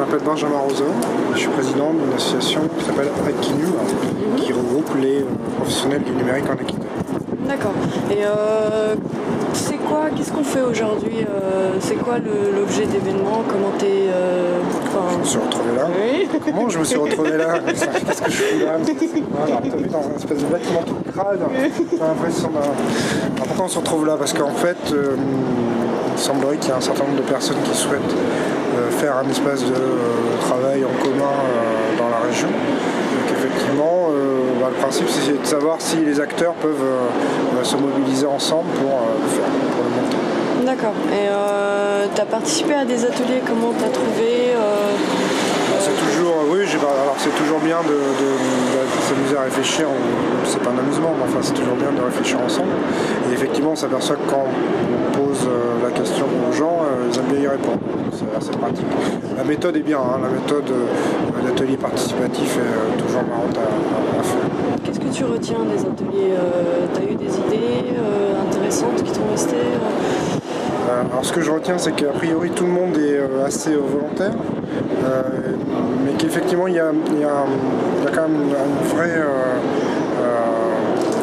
m'appelle Benjamin Roseau, je suis président d'une association qui s'appelle Aquinu, qui regroupe les professionnels du numérique en Aquitaine. D'accord. Et qu'est-ce qu'on fait aujourd'hui? C'est quoi l'objet d'événement? Comment Je me suis retrouvé là. Oui. Comment je me suis retrouvé là? Qu'est-ce que je fais là? Voilà, t'as vu dans un espèce de bâtiment tout crade. J'ai l'impression pourquoi on se retrouve là? Parce qu'en fait, il semblerait qu'il y a un certain nombre de personnes qui souhaitent faire un espace de travail en commun dans la région. Donc effectivement, le principe c'est de savoir si les acteurs peuvent se mobiliser ensemble pour le monter. D'accord. Et tu as participé à des ateliers? Comment tu as trouvé C'est toujours, c'est toujours bien de s'amuser à réfléchir. C'est pas un amusement, mais enfin c'est toujours bien de réfléchir ensemble. Et effectivement, on s'aperçoit que quand on pose la question aux gens, ils aiment bien y répondre. C'est assez pratique. La méthode est bien, la méthode d'atelier participatif est toujours marrante à faire. Qu'est-ce que tu retiens des ateliers? Tu as eu des idées intéressantes qui t'ont resté? Alors ce que je retiens, c'est qu'a priori tout le monde est assez volontaire, mais qu'effectivement il y a quand même une vraie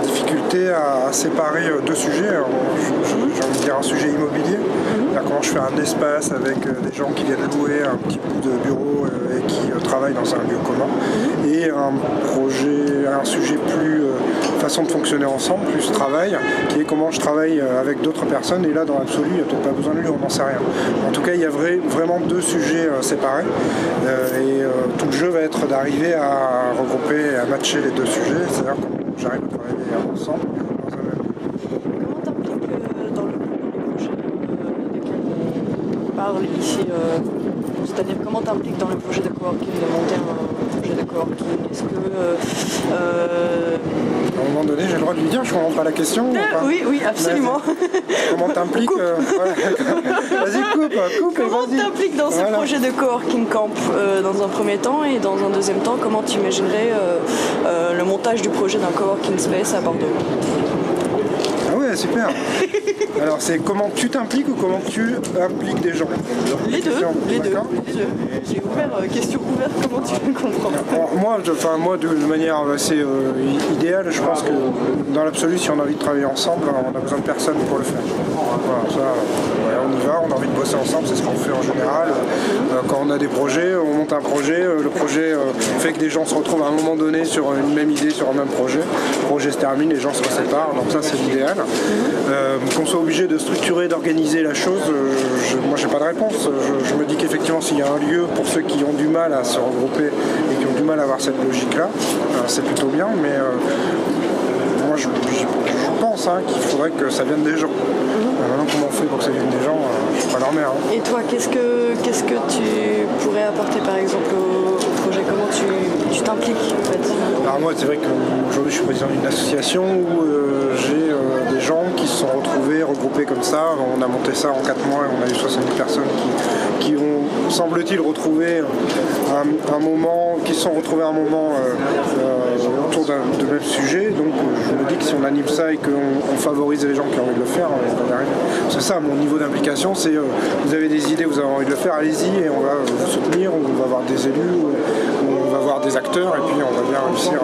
difficulté à séparer deux sujets. Alors, j'ai envie de dire un sujet immobilier, comment je fais un espace avec des gens qui viennent louer un petit bout de bureau et qui travaillent dans un lieu commun, et un sujet plus façon de fonctionner ensemble, plus travail, qui est comment je travaille avec d'autres personnes. Et là, dans l'absolu, il n'y a peut-être pas besoin de lui, on n'en sait rien. En tout cas, il y a vraiment deux sujets séparés. Et tout le jeu va être d'arriver à regrouper, à matcher les deux sujets, c'est-à-dire comment j'arrive à travailler ensemble dans un même. Comment t'impliques dans les projets desquels on parle ici? C'est-à-dire comment t'impliques dans le projet de coworking, de monter un projet de coworking? Est-ce que à un moment donné, j'ai le droit de lui dire, je ne comprends pas la question. Oui, absolument. Comment t'impliques Vas-y, coupe. Comment t'impliques dans ce projet de coworking camp dans un premier temps, et dans un deuxième temps, comment tu imaginerais le montage du projet d'un coworking space à Bordeaux? Ah ouais, super. Alors c'est comment tu t'impliques ou comment tu impliques des gens? Les deux. J'ai ouvert, question ouverte, comment tu le comprends? Alors, moi, de manière assez idéale, je pense que dans l'absolu, si on a envie de travailler ensemble, on a besoin de personne pour le faire. Voilà, on y va, on a envie de bosser ensemble, c'est ce qu'on fait en général. Quand on a des projets, on monte un projet, le projet fait que des gens se retrouvent à un moment donné sur une même idée, sur un même projet. Le projet se termine, les gens se séparent, donc ça c'est l'idéal. Qu'on soit obligé de structurer, d'organiser la chose, moi j'ai pas de réponse. Je me dis qu'effectivement s'il y a un lieu pour ceux qui ont du mal à se regrouper et qui ont du mal à avoir cette logique-là, c'est plutôt bien, mais moi je pense qu'il faudrait que ça vienne des gens. Maintenant comment on fait pour que ça vienne des gens, je suis pas leur mère. Et toi, qu'est-ce que tu pourrais apporter par exemple au projet? Comment tu t'impliques en fait? Alors moi c'est vrai qu'aujourd'hui je suis président d'une association où j'ai des gens qui se sont regroupés comme ça. On a monté ça en 4 mois et on a eu 70 personnes qui ont, semble-t-il, retrouvé un moment autour de même sujet. Donc je me dis que si on anime ça et qu'on favorise les gens qui ont envie de le faire, on va y arriver. C'est ça, mon niveau d'implication, c'est vous avez des idées, vous avez envie de le faire, allez-y et on va vous soutenir, ou on va voir des élus, ou on va voir des acteurs, et puis on va bien réussir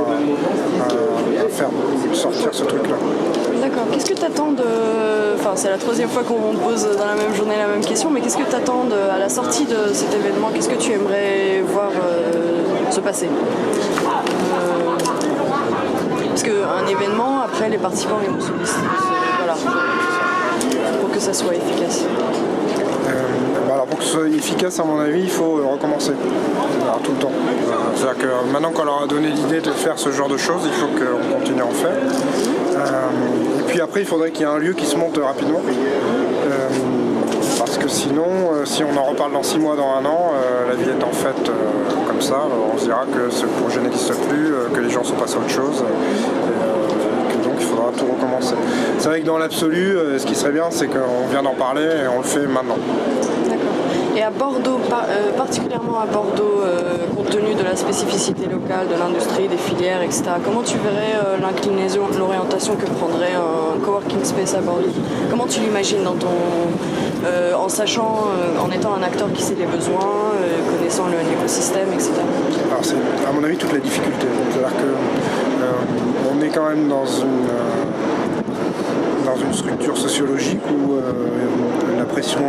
à faire sortir ce truc-là. D'accord. Qu'est-ce que tu attends de... Enfin, c'est la 3e fois qu'on pose dans la même journée la même question, mais qu'est-ce que tu attends à la sortie de cet événement? Qu'est-ce que tu aimerais voir se passer? Parce qu'un événement, après, les participants ils vont solliciter. Voilà. Pour que ça soit efficace. Alors pour que ce soit efficace, à mon avis, il faut recommencer. Alors, tout le temps. C'est-à-dire que maintenant qu'on leur a donné l'idée de faire ce genre de choses, il faut qu'on continue à en faire. Et puis après, il faudrait qu'il y ait un lieu qui se monte rapidement. Parce que sinon, si on en reparle dans 6 mois, dans 1 an, la vie est en fait comme ça. On se dira que ce projet n'existe plus, que les gens sont passés à autre chose. Donc il faudra tout recommencer. C'est vrai que dans l'absolu, ce qui serait bien, c'est qu'on vient d'en parler et on le fait maintenant. D'accord. Et à Bordeaux, particulièrement à Bordeaux, compte tenu de la spécificité locale, de l'industrie, des filières, etc., comment tu verrais l'inclinaison, l'orientation que prendrait un coworking space à Bordeaux? Comment tu l'imagines en sachant, en étant un acteur qui sait les besoins, connaissant l'écosystème, etc. Alors c'est à mon avis toute la difficulté. C'est-à-dire qu'on est quand même dans une structure sociologique où la pression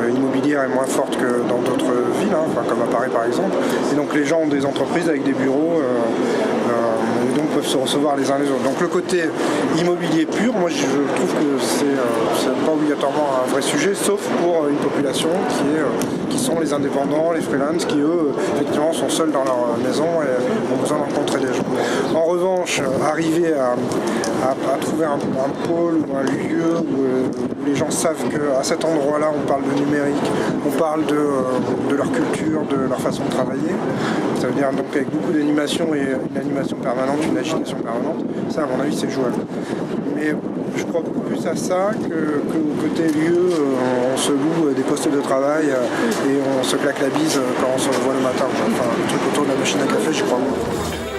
immobilière est moins forte que dans d'autres villes, comme à Paris par exemple. Et donc les gens ont des entreprises avec des bureaux et donc peuvent se recevoir les uns les autres. Donc le côté immobilier pur, moi je trouve que c'est pas obligatoirement un vrai sujet, sauf pour une population qui sont les indépendants, les freelances, qui eux effectivement sont seuls dans leur maison et ont besoin de rencontrer des gens. En revanche, arriver à trouver un pôle ou un lieu où les gens savent qu'à cet endroit-là on parle de numérique, on parle de leur culture, de leur façon de travailler. Ça veut dire donc avec beaucoup d'animation et une animation permanente, une agitation permanente, ça à mon avis c'est jouable. Mais je crois beaucoup plus à ça qu'au côté lieu, on se loue des postes de travail et on se claque la bise quand on se voit le matin. Enfin, le truc autour de la machine à café, j'y crois moins.